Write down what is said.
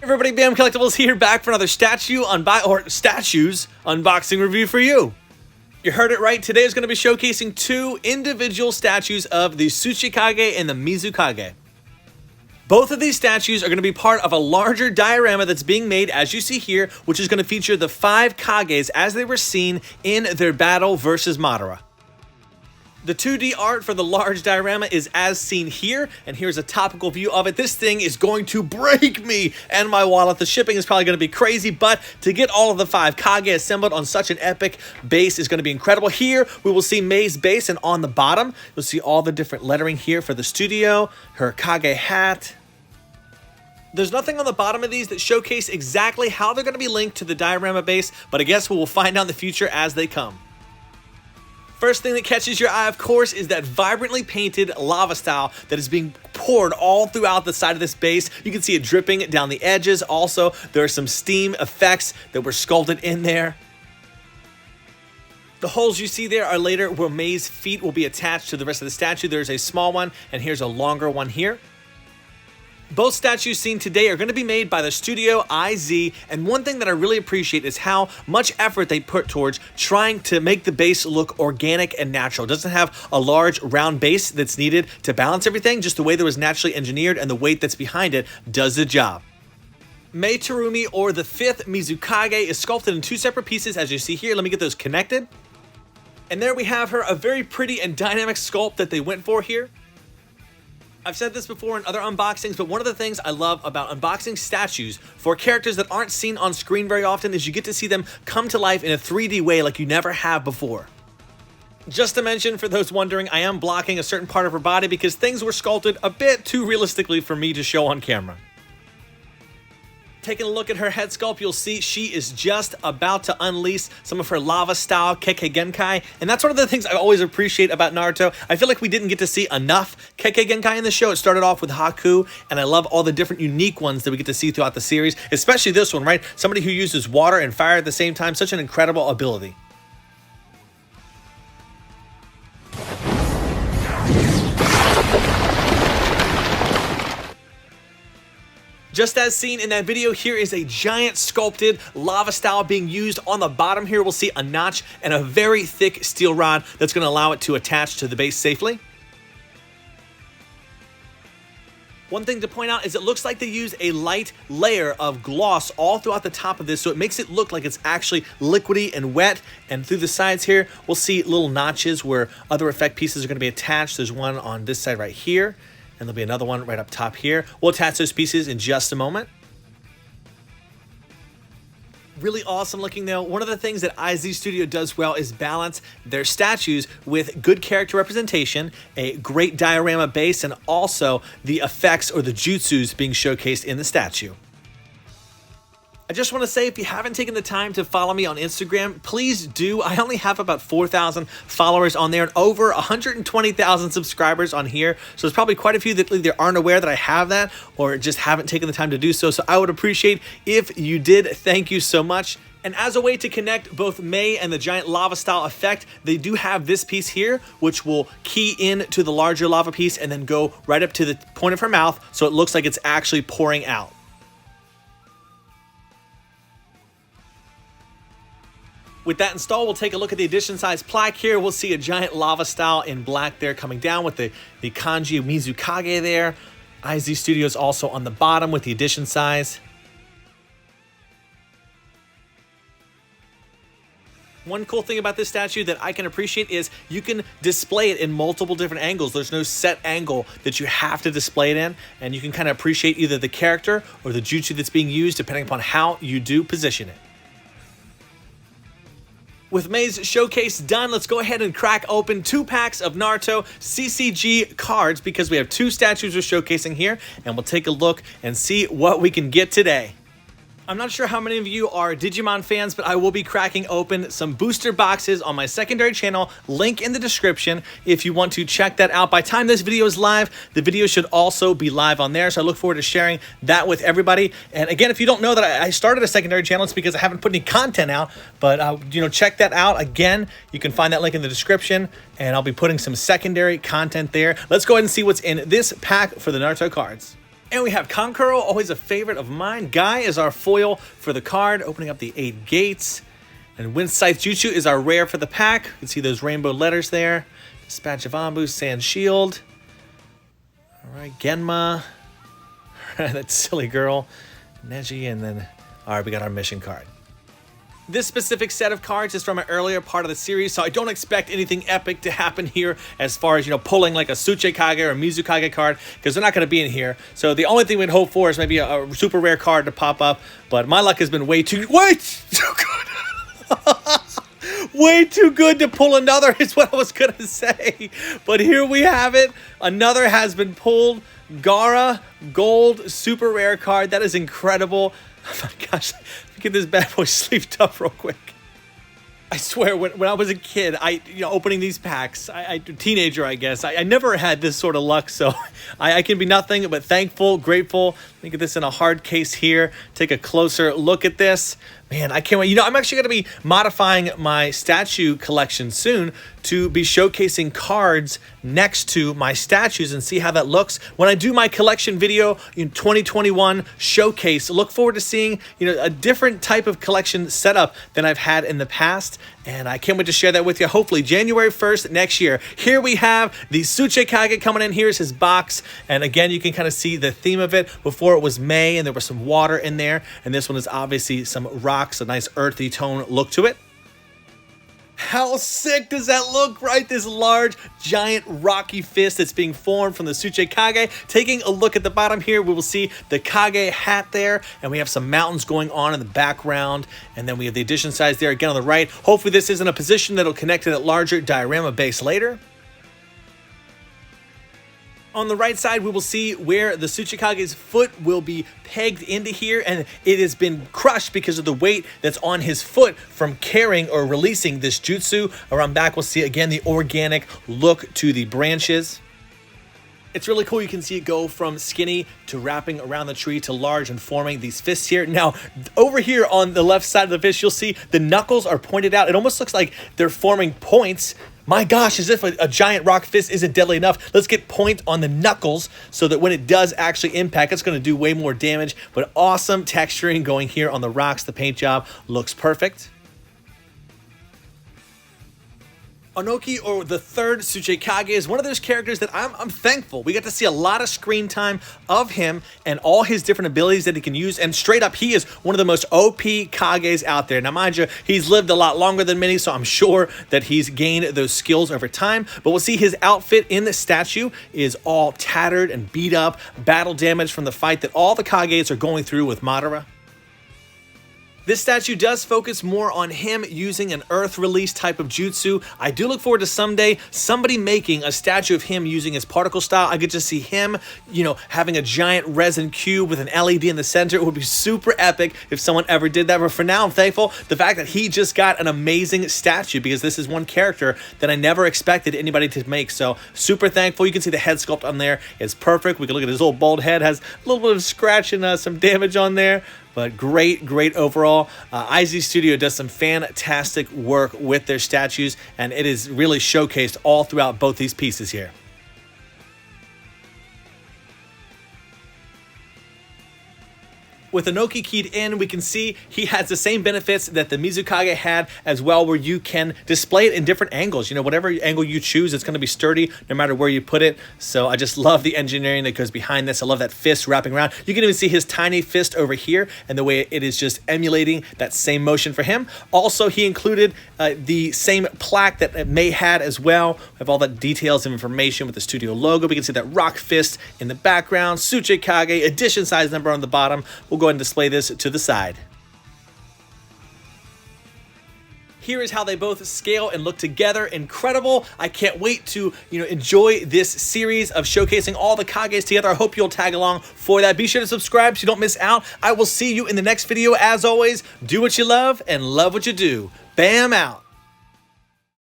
Everybody, Bam Collectibles here, back for another statues unboxing review for you. You heard it right, today is going to be showcasing two individual statues of the Tsuchikage and the Mizukage. Both of these statues are going to be part of a larger diorama that's being made, as you see here, which is going to feature the 5 Kages as they were seen in their battle versus Madara. The 2D art for the large diorama is as seen here, and here's a topical view of it. This thing is going to break me and my wallet. The shipping is probably going to be crazy, but to get all of the 5 Kage assembled on such an epic base is going to be incredible. Here, we will see Mei's base, and on the bottom, you'll see all the different lettering here for the studio, her Kage hat. There's nothing on the bottom of these that showcase exactly how they're going to be linked to the diorama base, but I guess we will find out in the future as they come. First thing that catches your eye, of course, is that vibrantly painted lava style that is being poured all throughout the side of this base. You can see it dripping down the edges. Also, there are some steam effects that were sculpted in there. The holes you see there are later where Mei's feet will be attached to the rest of the statue. There's a small one, and here's a longer one here. Both statues seen today are going to be made by the studio IZ, and one thing that I really appreciate is how much effort they put towards trying to make the base look organic and natural. It doesn't have a large round base that's needed to balance everything, just the way that was naturally engineered, and the weight that's behind it does the job. Mei Terumi, or the 5th Mizukage, is sculpted in 2 separate pieces, as you see here. Let me get those connected. And there we have her, a very pretty and dynamic sculpt that they went for here. I've said this before in other unboxings, but one of the things I love about unboxing statues for characters that aren't seen on screen very often is you get to see them come to life in a 3D way like you never have before. Just to mention, for those wondering, I am blocking a certain part of her body because things were sculpted a bit too realistically for me to show on camera. Taking a look at her head sculpt, you'll see she is just about to unleash some of her lava-style Kekkei Genkai, and that's one of the things I always appreciate about Naruto. I feel like we didn't get to see enough Kekkei Genkai in the show. It started off with Haku, and I love all the different unique ones that we get to see throughout the series, especially this one, right? Somebody who uses water and fire at the same time, such an incredible ability. Just as seen in that video, here is a giant sculpted lava style being used. On the bottom here, we'll see a notch and a very thick steel rod that's going to allow it to attach to the base safely. One thing to point out is it looks like they use a light layer of gloss all throughout the top of this, so it makes it look like it's actually liquidy and wet. And through the sides here, we'll see little notches where other effect pieces are going to be attached. There's one on this side right here, and there'll be another one right up top here. We'll attach those pieces in just a moment. Really awesome looking though. One of the things that IZ Studio does well is balance their statues with good character representation, a great diorama base, and also the effects or the jutsus being showcased in the statue. I just want to say, if you haven't taken the time to follow me on Instagram, please do. I only have about 4,000 followers on there and over 120,000 subscribers on here. So there's probably quite a few that either aren't aware that I have that or just haven't taken the time to do so. So I would appreciate if you did. Thank you so much. And as a way to connect both Mei and the giant lava style effect, they do have this piece here, which will key in to the larger lava piece and then go right up to the point of her mouth, so it looks like it's actually pouring out. With that installed, we'll take a look at the edition size plaque here. We'll see a giant lava style in black there coming down with the kanji of Mizukage there. IZ Studios also on the bottom with the edition size. One cool thing about this statue that I can appreciate is you can display it in multiple different angles. There's no set angle that you have to display it in, and you can kind of appreciate either the character or the jutsu that's being used depending upon how you do position it. With Mei's showcase done, let's go ahead and crack open 2 packs of Naruto CCG cards because we have 2 statues we're showcasing here, and we'll take a look and see what we can get today. I'm not sure how many of you are Digimon fans, but I will be cracking open some booster boxes on my secondary channel, link in the description if you want to check that out. By the time this video is live, the video should also be live on there, so I look forward to sharing that with everybody. And again, if you don't know that I started a secondary channel, it's because I haven't put any content out, but check that out. Again, you can find that link in the description, and I'll be putting some secondary content there. Let's go ahead and see what's in this pack for the Naruto cards. And we have Kankuro, always a favorite of mine. Guy is our foil for the card, opening up the 8 gates. And Wind Scythe Jutsu is our rare for the pack. You can see those rainbow letters there. Dispatch of Ambu, Sand Shield. All right, Genma. That silly girl. Neji, and then, all right, we got our mission card. This specific set of cards is from an earlier part of the series, so I don't expect anything epic to happen here as far as, pulling like a Tsuchikage or Mizukage card, because they're not going to be in here. So the only thing we'd hope for is maybe a super rare card to pop up, but my luck has been way too good. Way too good to pull another is what I was going to say. But here we have it. Another has been pulled. Gara, gold, super rare card. That is incredible. Oh my gosh, get this bad boy sleeved up real quick. I swear, when I was a kid, opening these packs, teenager, I guess, I never had this sort of luck, so I can be nothing but thankful, grateful. Let me get this in a hard case here. Take a closer look at this. Man, I can't wait. I'm actually going to be modifying my statue collection soon to be showcasing cards next to my statues and see how that looks. When I do my collection video in 2021 showcase, look forward to seeing, a different type of collection setup than I've had in the past. And I can't wait to share that with you. Hopefully January 1st next year. Here we have the Tsuchikage coming in. Here's his box. And again, you can kind of see the theme of it. Before it was May and there was some water in there. And this one is obviously some rocks, a nice earthy tone look to it. How sick does that look, right? This large, giant, rocky fist that's being formed from the Tsuchikage. Taking a look at the bottom here, we will see the Kage hat there, and we have some mountains going on in the background, and then we have the addition size there again on the right. Hopefully this isn't a position that'll connect to that larger diorama base later. On the right side, we will see where the Tsuchikage's foot will be pegged into here, and it has been crushed because of the weight that's on his foot from carrying or releasing this jutsu. Around back, we'll see, again, the organic look to the branches. It's really cool. You can see it go from skinny to wrapping around the tree to large and forming these fists here. Now, over here on the left side of the fist, you'll see the knuckles are pointed out. It almost looks like they're forming points. My gosh, as if a giant rock fist isn't deadly enough. Let's get point on the knuckles so that when it does actually impact, it's going to do way more damage. But awesome texturing going here on the rocks. The paint job looks perfect. Onoki, or the third Tsuchikage, is one of those characters that I'm thankful. We got to see a lot of screen time of him and all his different abilities that he can use. And straight up, he is one of the most OP Kages out there. Now, mind you, he's lived a lot longer than many, so I'm sure that he's gained those skills over time. But we'll see his outfit in the statue is all tattered and beat up, battle damage from the fight that all the Kages are going through with Madara. This statue does focus more on him using an earth release type of jutsu. I do look forward to someday somebody making a statue of him using his particle style. I get to see him, having a giant resin cube with an LED in the center. It would be super epic if someone ever did that. But for now, I'm thankful the fact that he just got an amazing statue, because this is one character that I never expected anybody to make. So super thankful. You can see the head sculpt on there. It's perfect. We can look at his old bald head. Has a little bit of scratch and some damage on there. But great overall. IZ Studio does some fantastic work with their statues, and it is really showcased all throughout both these pieces here. With Onoki keyed in, we can see he has the same benefits that the Mizukage had as well, where you can display it in different angles. Whatever angle you choose, it's going to be sturdy no matter where you put it. So I just love the engineering that goes behind this. I love that fist wrapping around. You can even see his tiny fist over here and the way it is just emulating that same motion for him. Also, he included the same plaque that Mei had as well. We have all the details and information with the studio logo. We can see that rock fist in the background, Tsuchikage, edition size number on the bottom. We'll go ahead and display this to the side. Here is how they both scale and look together. Incredible. I can't wait to, enjoy this series of showcasing all the Kages together. I hope you'll tag along for that. Be sure to subscribe so you don't miss out. I will see you in the next video. As always, do what you love and love what you do. Bam out.